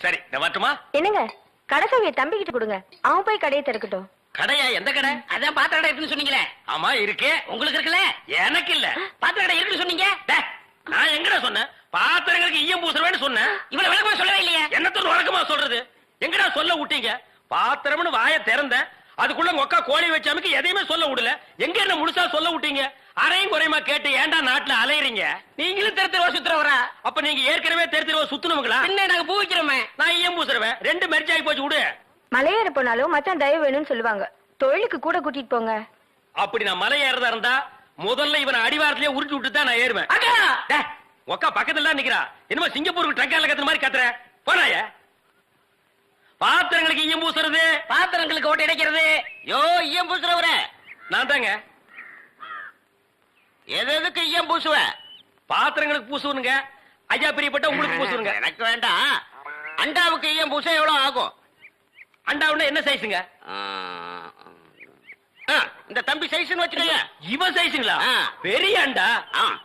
சரி நான் வரட்டுமா? என்னங்க கடைசாவிய தம்பி கிட்ட கொடுங்க, அவன் போய் கடையை திறக்கட்டும். கடையா? எந்த கடை? அதான் பாத்திர கடை இருக்குன்னு சொன்னீங்களே. ஆமா இருக்கு. உங்களுக்கு இருக்குல்ல? எனக்கு இல்ல. பாத்திர கடை இருக்குன்னு சொன்னீங்க. நான் எங்கடா சொன்னேன்? பாத்திரங்களுக்கு ஈயம் பூசுறவேன்னு சொன்னேன். இவ்வளவு விளக்கமா சொல்லவே இல்லையே. என்னத்தோட வழக்கமா சொல்றது? எங்கடா சொல்ல விட்டீங்க? பாத்திரம்னு வாயை திறந்தேன், அதுக்குள்ள உங்க கோழி வச்சாமக்கு எதையுமே சொல்ல விடல. எங்க என்ன முழுசா சொல்ல விட்டீங்க? அரையும் குறையுமா கேட்டு ஏன்டா நாட்டுல அலையறீங்க? நீங்களும் தெரு சுத்துறவரா? அப்ப நீங்க ஏற்கனவே தெரு சுத்தணுங்களா? என்ன நாங்க பூ வைக்கிறோமே. நான் ஈயம் பூசுறவேன். ரெண்டு மெர்ஜ் ஆகி போச்சு. விடு. மலையேற போனாலும் மச்சான் தயவு வேணும்னு சொல்லுவாங்க. தொழிலுக்கு கூட கூட்டிட்டு போங்க. அப்படி நான் மலை ஏறதா இருந்தா முதல்ல இவனை அடிவாரத்திலேயே உருட்டி விட்டு தான் நான் ஏறுவேன். ஒக்கா பக்கத்துல தான் நிக்கிறா. என்னமோ சிங்கப்பூருக்கு ட்ரங்கால கத்துற மாதிரி கத்துற. போனாய பாத்திரங்களுக்கு ஈயம் பூசுறது, பாத்திரங்களுக்கு ஓட்டு இடைக்கிறது. யோ ஈயம் பூசுறவர நான் தாங்க. எதுக்கு ஈயம் பூசுவ? பாத்திரங்களுக்கு பூசுவனுங்க. ஐயா பிரியப்பட்ட உங்களுக்கு பூசுவனுங்க. எனக்கு வேண்டாம். அண்டாவுக்கு ஈயம் பூச எவ்வளவு ஆகும்? அண்டாவுன்னா என்ன சைஸுங்க? இந்த தம்பி சைஸ் வச்சுக்கோங்க. இவன் சைஸுங்களா? பெரிய அண்டா.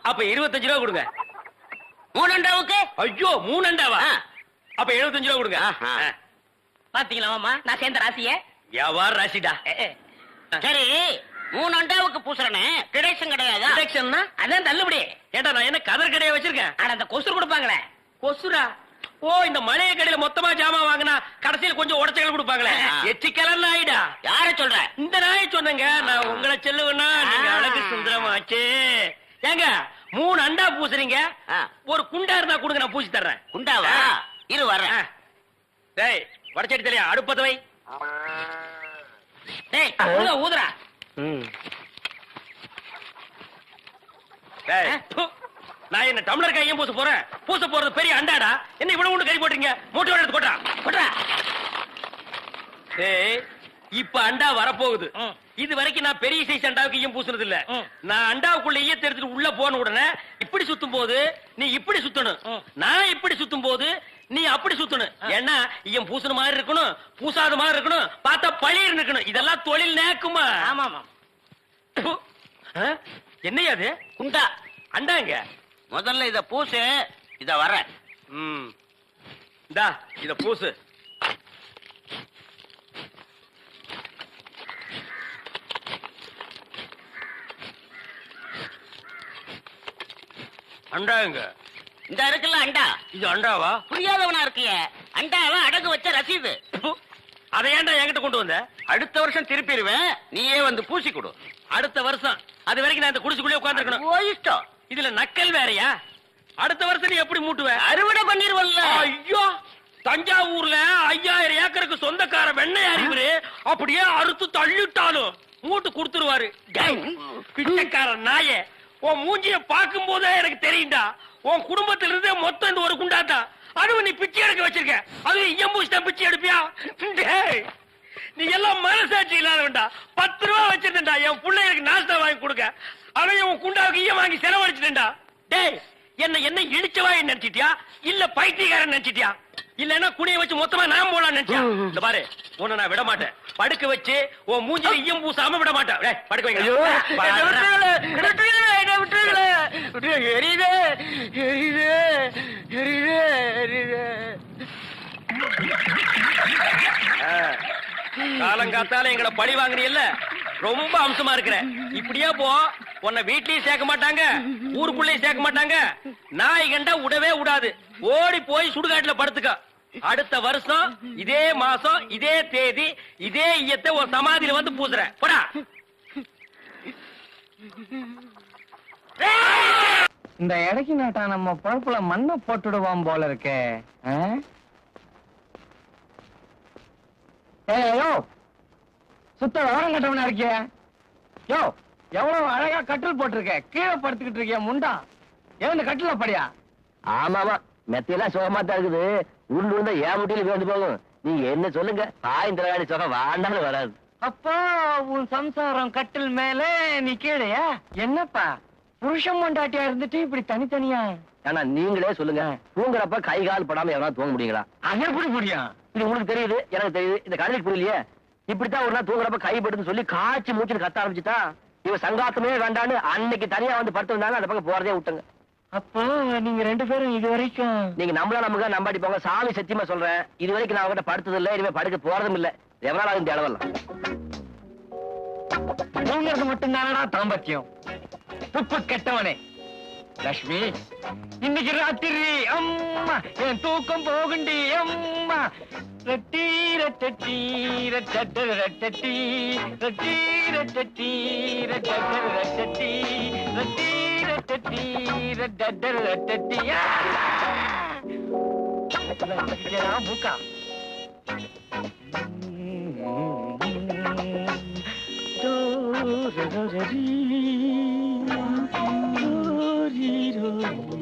அப்ப 25 ரூபா கொடுங்க. 3 அண்டாவுக்கு? ஐயோ 3 அண்டாவா? அப்ப 75 ரூபா கொடுங்க. பாத்தீங்களா மாமா, நான் சேர்ந்த ராசிய. வியாபார ராசிடா. சரி 3 அண்டாவுக்கு பூசுறனே கிடைக்கும் கிடையாது. டிடக்ஷன்னா அதான் தள்ளுபடி. ஏண்டா நான் என்ன கதர் கடையை வச்சிருக்கேன்? ஆனா அந்த கொசுறு கொடுப்பாங்களே. கொசுரா? ஓ, இந்த மளிகை கடையில மொத்தமா ஜாமான் வாங்கினா கடைசியில் கொஞ்சம் உடச்சல் கொடுப்பாங்களே. எச்சிக்கலன்னு ஆயிடா. யார சொல்ற? இந்த நாயை சொன்னங்க. நான் உங்களை செல்லுவேன்னா நீங்க அழகு சுந்தரமாச்சு. ஏங்க 3 அண்டா பூசுறீங்க, ஒரு குண்டா இருந்தா கொடுங்க, நான் பூசி தர்றேன். குண்டாவா? இரு வர்றேன். டேய் வடச்சடி தலையா, அடுப்பத வை. டேய் ஊதுறா. டேய் நான் என்ன டம்ளர் கையும் பூச போறேன்? பூச போறது பெரிய அண்டாடா. என்ன இவ்வளவு ஒண்ணு கறி போட்டீங்க? மூட்டை எடுத்து கொட்டா கொட்டா. டேய் இப்ப அண்டா வரப்போகுது. இது வரைக்கும் நான் பெரிய சைஸ் அண்டாவுக்கு ஈயம் பூசுனது இல்ல. நான் அண்டாவுக்குள்ள ஈயத்தை எடுத்துட்டு உள்ள போன உடனே இப்படி சுத்தும் போது நீ இப்படி சுத்தணும், நான் இப்படி சுத்தும் போது நீ அப்படி சுத்தணும். ஏன்னா ஈயம் பூசுன மாதிரி இருக்கணும், பூசாத மாதிரி இருக்கணும், பார்த்தா பழிர் இருக்கணும். இதெல்லாம் தொழில் நேக்குமா? ஆமா ஆமா. என்னையா அது? குண்டா அண்டாங்க. முதல்ல இத பூசு. இத வர. இந்தா இத பூசு. அண்டாங்க. இந்த இருக்குல்ல அண்டா. இது அண்டாவா? புரியாதவனா இருக்கிய. அண்டாவ அடகு வச்ச ரசீது. அதை ஏன்டா என்கிட்ட கொண்டு வந்த? அடுத்த வருஷம் திருப்பிடுவேன், நீயே வந்து பூசி கொடு. அடுத்த வருஷம்? அது வரைக்கும் நான் இந்த குடிசுக்குள்ளே உட்கார்ந்து இருக்கணும். இஷ்டம். இதுல நக்கல் வேறயா? அடுத்த வருஷம் நீ எப்படி மூட்டுவ? அறுவடை பண்ணிருவல்ல. ஐயோ, தஞ்சாவூர்ல 5000 ஏக்கருக்கு சொந்தக்கார வெண்ணெய் அறிவுரு அப்படியே அறுத்து தள்ளிட்டாலும் மூட்டு கொடுத்துருவாரு. பிச்சைக்கார நாயே, உன் மூஞ்சிய பார்க்கும் போதே எனக்கு தெரியும்டா உன் குடும்பத்தில இருந்தே மொத்தம் இந்த ஒரு குண்டாதான். அதுவும் நீ பிச்சை எடுக்க வச்சிருக்க. அது எம்பூசிட்டா பிச்சை எடுப்பியா? நீ எல்லாம் மனசாட்சி இல்லாதவன்டா. 10 ரூபா வச்சிருந்தா என் பிள்ளைகளுக்கு நாஸ்தா வாங்கி கொடுக்க. அவன் உன் குண்டாவுக்கு ஈயம் வாங்கி செலவழிச்சிட்டா. டேய் என்ன இடிச்சவா நினைச்சிட்டியா இல்ல பைத்தியக்காரன் நினைச்சிட்டியா? இல்லன்னா குனிய வச்சு மொத்தமா நான் போலாம் நினைச்சியா? இந்த பாரு, உன்னை நான் விட மாட்டேன். படுக்க வச்சு உன் மூஞ்சில ஈயம் பூசாம விட மாட்டேன். டேய் படுக்க வைங்க. காலங்காத்தால எங்களை பழி வாங்குறீல்ல, ரொம்ப அம்சமா இருக்கிற. இப்படியே போ, உன்னை வீட்லயும் சேர்க்க மாட்டாங்க, ஊருக்குள்ளேயும் சேர்க்க மாட்டாங்க. நாய் கண்டா விடவே விடாது. ஓடி போய் சுடுகாட்டுல படுத்துக்க. அடுத்த வருஷம் இதே மாசம் இதே தேதி இதே ஈயத்தை ஒரு சமாதியில வந்து பூசுற. போடா. இந்த இடைக்கு நாட்டா நம்ம பொழப்புல மண்ணை போட்டுடுவான் போல இருக்கே. யோ சுத்த விவரம் கட்டவனா இருக்கிய? யோ எவ்வளவு அழகா கட்டில் போட்டிருக்க, கீழே படுத்துக்கிட்டு இருக்கிய முண்டா. ஏன் கட்டில படியா? ஆமாமா, மெத்தையெல்லாம் சுகமா தான் இருக்குது. உருண்டு இருந்தா ஏன் முட்டியில விழுந்து போகும். நீங்க என்ன சொல்லுங்க, தாய் திரவாடி சுகம் வாண்டாலும் வராது. அப்பா உன் சம்சாரம் கட்டில் மேல நீ கீழையா? என்னப்பா புருஷன் மண்டாட்டியா இருந்துட்டு இப்படி தனித்தனியா? ஆனா நீங்களே சொல்லுங்க, தூங்குறப்ப கை கால் படாம எவனா தூங்க முடியுங்களா? அது எப்படி முடியும்? இது உங்களுக்கு தெரியுது, எனக்கு தெரியுது, இந்த கதைக்கு புரியலையே. இப்படித்தான் ஒரு நாள் தூங்குறப்ப கைப்பட்டுன்னு சொல்லி காய்ச்சி மூச்சுன்னு கத்த ஆரம்பிச்சுட்டா இவ சங்காத்தமே வேண்டான்னு அன்னைக்கு தனியா வந்து படுத்து வந்தாங்க. அந்த பக்கம் போறதே விட்டுங்க. அப்போ நீங்க 2 பேரும் இது வரைக்கும் நீங்க நம்மளா நமக்கு நம்பாடி போங்க, சாமி சத்தியமா சொல்றேன். இது வரைக்கும் நான் அவகிட்ட படுத்தது இல்ல, இனிமே படுக்க போறதும் இல்ல. எவ்வளவு ஆகும் தேடவல்லாம். தூங்குறது மட்டும் தானடா தாம்பத்தியம். துப்பு கெட்டவனே. லட்சுமி, இன்னைக்கு ராத்திரி அம்மா என் தூக்கம் போகுண்டி அம்மா. ரட்டி ரட்டி ரட்டி ரட்டி ரட்டி ரட்டி ரட்டி ரட்டி ரட்டி மூக்கா. Do, do, do, do, do, do, do, do.